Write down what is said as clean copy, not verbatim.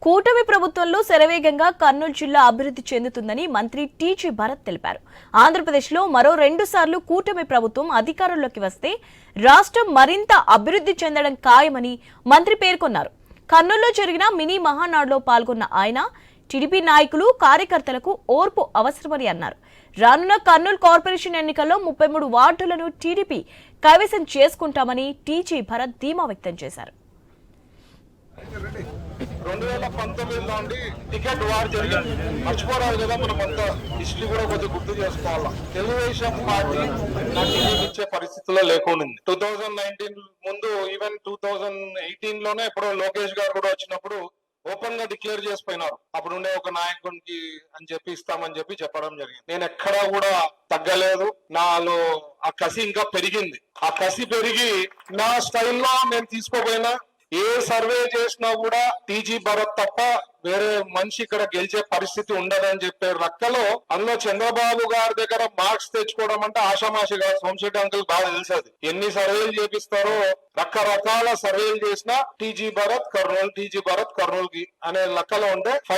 కూటమి ప్రభుత్వంలో శరవేగంగా కర్నూలు జిల్లా అభివృద్ధి చెందుతుందని మంత్రి టీజీ భరత్ తెలిపారు. ఆంధ్రప్రదేశ్లో మరో 2 సార్లు కూటమి ప్రభుత్వం అధికారంలోకి వస్తే రాష్ట్రం మరింత అభివృద్ధి చెందడం ఖాయమని మంత్రి పేర్కొన్నారు. కర్నూలులో జరిగిన మినీ మహానాడులో పాల్గొన్న ఆయన టీడీపీ నాయకులు కార్యకర్తలకు ఓర్పు అవసరమని అన్నారు. రానున్న కర్నూలు కార్పొరేషన్ ఎన్నికల్లో 33 వార్డులను టీడీపీ కైవసం చేసుకుంటామని టీజీ భరత్ ధీమా వ్యక్తం చేశారు. 2019లో నుండి టికెట్ వార్ జరిగింది. మర్చిపోరాదు కదా, మనం కొంత హిస్టరీ కూడా కొద్దిగా గుర్తు చేసుకోవాలా. తెలుగుదేశం పార్టీ నాకు టికెట్ ఇచ్చే పరిస్థితుల్లో లేకుండా 2019 ముందు, ఈవెన్ 2018 లోనే ఎప్పుడో లోకేష్ గారు కూడా వచ్చినప్పుడు ఓపెన్ గా డిక్లేర్ చేసిపోయినారు. అప్పుడు ఉండే ఒక నాయకునికి అని చెప్పి ఇస్తామని చెప్పడం జరిగింది. నేను ఎక్కడా కూడా తగ్గలేదు. నాలో ఆ కసి ఇంకా పెరిగింది. ఆ కసి పెరిగి నా స్టైల్లో నేను తీసుకోపోయినా ఏ సర్వే చేసినా కూడా టీజీ భరత్ తప్ప వేరే మనిషి ఇక్కడ గెలిచే పరిస్థితి ఉండదని చెప్పే లెక్కలో అందులో చంద్రబాబు గారి దగ్గర మార్క్స్ తెచ్చుకోవడం అంటే ఆషామాషిగా సోమశెట్టి అంకుల్ బాగా తెలుసది. ఎన్ని సర్వేలు చేపిస్తారో, రకరకాల సర్వేలు చేసినా టీజీ భరత్ కర్నూలు, టీజీ భరత్ కర్నూలు కి అనే లెక్కలో ఉంటే ఫైనల్